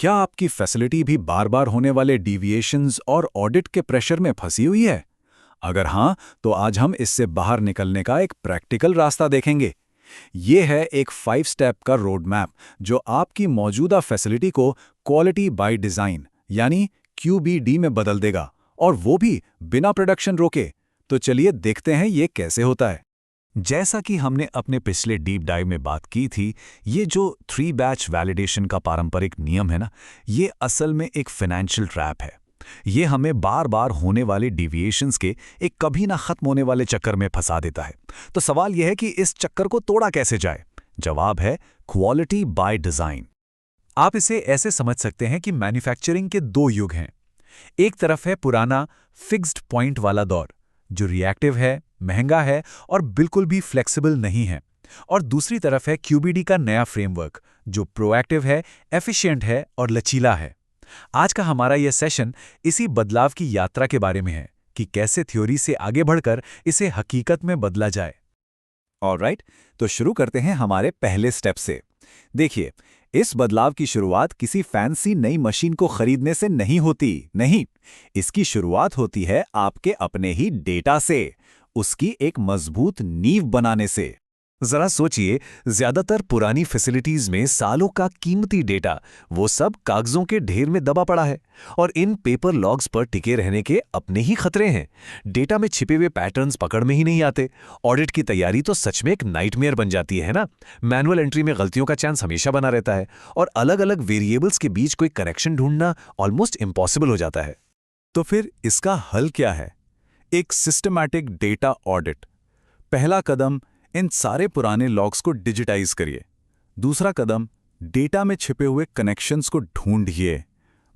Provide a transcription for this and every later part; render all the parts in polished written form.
क्या आपकी फैसिलिटी भी बार बार होने वाले डीविएशंस और ऑडिट के प्रेशर में फंसी हुई है? अगर हाँ, तो आज हम इससे बाहर निकलने का एक प्रैक्टिकल रास्ता देखेंगे। ये है एक 5 स्टेप का रोड मैप जो आपकी मौजूदा फैसिलिटी को क्वालिटी बाय डिज़ाइन यानी QBD में बदल देगा, और वो भी बिना प्रोडक्शन रोके। तो चलिए देखते हैं ये कैसे होता है। जैसा कि हमने अपने पिछले डीप डाइव में बात की थी, ये जो 3 बैच वैलिडेशन का पारंपरिक नियम है ना, ये असल में एक फाइनेंशियल ट्रैप है। ये हमें बार बार होने वाले डिविएशंस के एक कभी ना खत्म होने वाले चक्कर में फंसा देता है। तो सवाल यह है कि इस चक्कर को तोड़ा कैसे जाए? जवाब है क्वालिटी बाय डिजाइन। आप इसे ऐसे समझ सकते हैं कि मैन्युफैक्चरिंग के 2 युग हैं। एक तरफ है पुराना फिक्स्ड पॉइंट वाला दौर, जो रिएक्टिव है, महंगा है और बिल्कुल भी फ्लेक्सिबल नहीं है। और दूसरी तरफ है QBD का नया फ्रेमवर्क, जो प्रोएक्टिव है, एफिशिएंट है और लचीला है। आज का हमारा यह सेशन इसी बदलाव की यात्रा के बारे में है कि कैसे थ्योरी से आगे बढ़कर इसे हकीकत में बदला जाए। ऑलराइट, तो शुरू करते हैं हमारे पहले स्टेप से। देखिए, इस बदलाव की शुरुआत किसी फैंसी नई मशीन को खरीदने से नहीं होती। नहीं, इसकी शुरुआत होती है आपके अपने ही डेटा से, उसकी एक मजबूत नींव बनाने से। जरा सोचिए, ज्यादातर पुरानी फैसिलिटीज में सालों का कीमती डेटा वो सब कागजों के ढेर में दबा पड़ा है, और इन पेपर लॉग्स पर टिके रहने के अपने ही खतरे हैं। डेटा में छिपे हुए पैटर्न्स पकड़ में ही नहीं आते। ऑडिट की तैयारी तो सच में एक नाइटमेयर बन जाती है ना। मैनुअल एंट्री में गलतियों का चांस हमेशा बना रहता है, और अलग अलग वेरिएबल्स के बीच कोई करेक्शन ढूंढना ऑलमोस्ट इम्पॉसिबल हो जाता है। तो फिर इसका हल क्या है? एक सिस्टमैटिक डेटा ऑडिट। पहला कदम, इन सारे पुराने लॉग्स को डिजिटाइज करिए। दूसरा कदम, डेटा में छिपे हुए कनेक्शंस को ढूंढिए।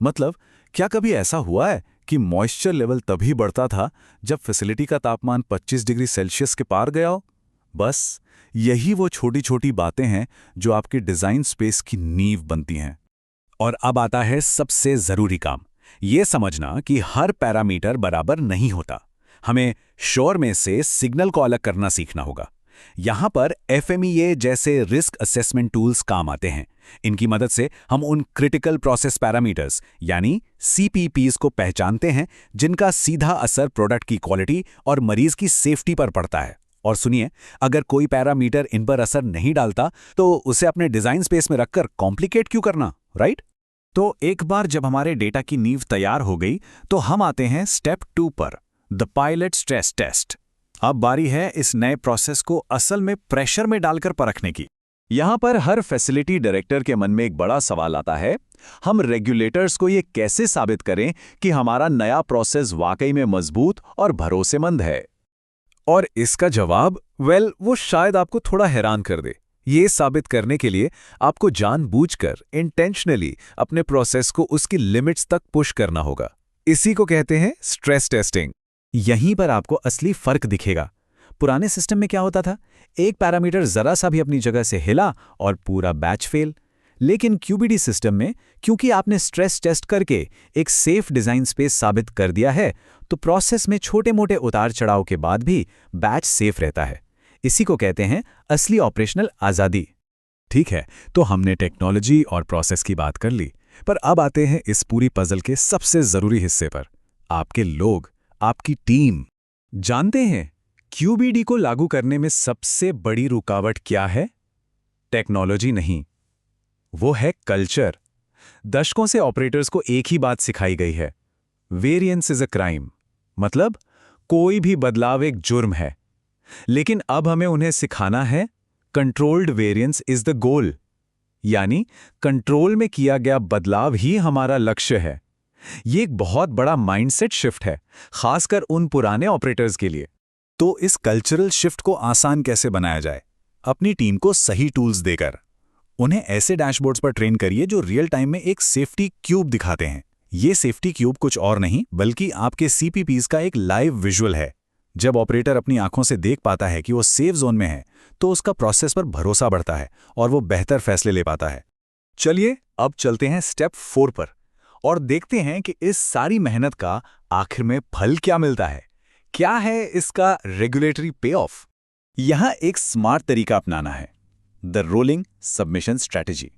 मतलब, क्या कभी ऐसा हुआ है कि मॉइस्चर लेवल तभी बढ़ता था जब फैसिलिटी का तापमान 25 डिग्री सेल्सियस के पार गया हो? बस यही वो छोटी छोटी बातें हैं जो आपके डिजाइन स्पेस की नींव बनती हैं। और अब आता है सबसे जरूरी काम, ये समझना कि हर पैरामीटर बराबर नहीं होता। हमें शोर में से सिग्नल को अलग करना सीखना होगा। यहां पर FMEA जैसे रिस्क असेसमेंट टूल्स काम आते हैं। इनकी मदद से हम उन क्रिटिकल प्रोसेस पैरामीटर्स यानी CPPs को पहचानते हैं जिनका सीधा असर प्रोडक्ट की क्वालिटी और मरीज की सेफ्टी पर पड़ता है। और सुनिए, अगर कोई पैरामीटर इन पर असर नहीं डालता तो उसे अपने डिजाइन स्पेस में रखकर कॉम्प्लिकेट क्यों करना, राइट? तो एक बार जब हमारे डेटा की नींव तैयार हो गई, तो हम आते हैं स्टेप 2 पर, द पायलट स्ट्रेस टेस्ट। अब बारी है इस नए प्रोसेस को असल में प्रेशर में डालकर परखने की। यहां पर हर फैसिलिटी डायरेक्टर के मन में एक बड़ा सवाल आता है, हम रेगुलेटर्स को ये कैसे साबित करें कि हमारा नया प्रोसेस वाकई में मजबूत और भरोसेमंद है? और इसका जवाब, वो शायद आपको थोड़ा हैरान कर दे। ये साबित करने के लिए आपको जानबूझकर इंटेंशनली अपने प्रोसेस को उसकी लिमिट्स तक पुश करना होगा। इसी को कहते हैं स्ट्रेस टेस्टिंग। यहीं पर आपको असली फर्क दिखेगा। पुराने सिस्टम में क्या होता था? एक पैरामीटर जरा सा भी अपनी जगह से हिला और पूरा बैच फेल। लेकिन QBD सिस्टम में, क्योंकि आपने स्ट्रेस टेस्ट करके एक सेफ डिजाइन स्पेस साबित कर दिया है, तो प्रोसेस में छोटे मोटे उतार चढ़ाव के बाद भी बैच सेफ रहता है। इसी को कहते हैं असली ऑपरेशनल आज़ादी। ठीक है, तो हमने टेक्नोलॉजी और प्रोसेस की बात कर ली, पर अब आते हैं इस पूरी पजल के सबसे जरूरी हिस्से पर, आपके लोग, आपकी टीम। जानते हैं QBD को लागू करने में सबसे बड़ी रुकावट क्या है? टेक्नोलॉजी नहीं, वो है कल्चर। दशकों से ऑपरेटर्स को एक ही बात सिखाई गई है, वेरिएंस इज अ क्राइम। मतलब, कोई भी बदलाव एक जुर्म है। लेकिन अब हमें उन्हें सिखाना है controlled variance is the goal, यानी कंट्रोल में किया गया बदलाव ही हमारा लक्ष्य है। ये एक बहुत बड़ा माइंडसेट शिफ्ट है, खासकर उन पुराने ऑपरेटर्स के लिए। तो इस कल्चरल शिफ्ट को आसान कैसे बनाया जाए? अपनी टीम को सही टूल्स देकर। उन्हें ऐसे डैशबोर्ड्स पर ट्रेन करिए जो रियल टाइम में एक सेफ्टी क्यूब दिखाते हैं। ये सेफ्टी क्यूब कुछ और नहीं बल्कि आपके CPPs का एक लाइव विजुअल है। जब ऑपरेटर अपनी आंखों से देख पाता है कि वो सेफ जोन में है, तो उसका प्रोसेस पर भरोसा बढ़ता है और वो बेहतर फैसले ले पाता है। चलिए, अब चलते हैं स्टेप 4 पर और देखते हैं कि इस सारी मेहनत का आखिर में फल क्या मिलता है। क्या है इसका रेगुलेटरी पे ऑफ? यहां एक स्मार्ट तरीका अपनाना है, द रोलिंग सबमिशन स्ट्रैटेजी।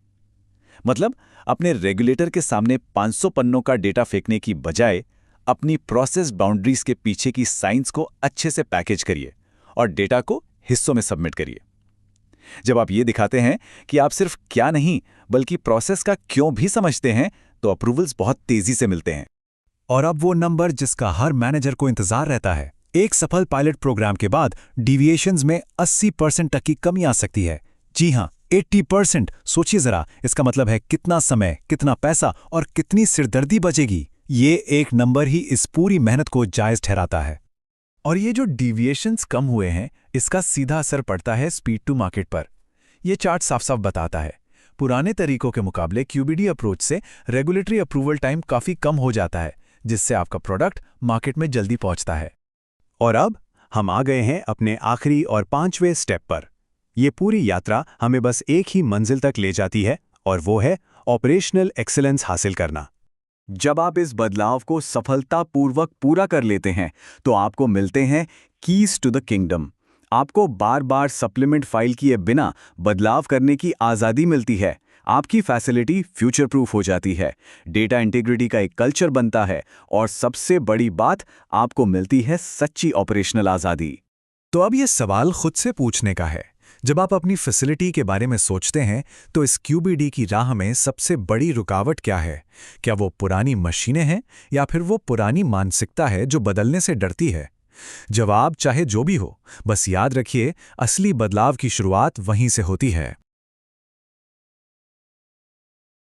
मतलब अपने रेगुलेटर के सामने 500 पन्नों का डेटा फेंकने की बजाय अपनी प्रोसेस बाउंड्रीज के पीछे की साइंस को अच्छे से पैकेज करिए और डेटा को हिस्सों में सबमिट करिए। जब आप ये दिखाते हैं कि आप सिर्फ क्या नहीं बल्कि प्रोसेस का क्यों भी समझते हैं, तो अप्रूवल्स बहुत तेजी से मिलते हैं। और अब वो नंबर जिसका हर मैनेजर को इंतजार रहता है। एक सफल पायलट प्रोग्राम के बाद डिविएशंस में 80% तक की कमी आ सकती है। जी हां, 80%। सोचिए जरा, इसका मतलब है कितना समय, कितना पैसा और कितनी सिरदर्दी बचेगी। ये एक नंबर ही इस पूरी मेहनत को जायज ठहराता है। और ये जो डिविएशंस कम हुए हैं, इसका सीधा असर पड़ता है स्पीड टू मार्केट पर। ये चार्ट साफ साफ बताता है पुराने तरीकों के मुकाबले क्यूबीडी अप्रोच से रेगुलेटरी अप्रूवल टाइम काफ़ी कम हो जाता है, जिससे आपका प्रोडक्ट मार्केट में जल्दी पहुंचता है। और अब हम आ गए हैं अपने आखिरी और 5वें स्टेप पर। ये पूरी यात्रा हमें बस एक ही मंजिल तक ले जाती है, और वो है ऑपरेशनल एक्सीलेंस हासिल करना। जब आप इस बदलाव को सफलतापूर्वक पूरा कर लेते हैं, तो आपको मिलते हैं कीज टू द किंगडम। आपको बार बार सप्लीमेंट फाइल किए बिना बदलाव करने की आज़ादी मिलती है। आपकी फैसिलिटी फ्यूचर प्रूफ हो जाती है, डेटा इंटीग्रिटी का एक कल्चर बनता है, और सबसे बड़ी बात, आपको मिलती है सच्ची ऑपरेशनल आज़ादी। तो अब ये सवाल खुद से पूछने का है, जब आप अपनी फैसिलिटी के बारे में सोचते हैं, तो इस क्यूबीडी की राह में सबसे बड़ी रुकावट क्या है? क्या वो पुरानी मशीनें हैं, या फिर वो पुरानी मानसिकता है जो बदलने से डरती है? जवाब चाहे जो भी हो, बस याद रखिए, असली बदलाव की शुरुआत वहीं से होती है।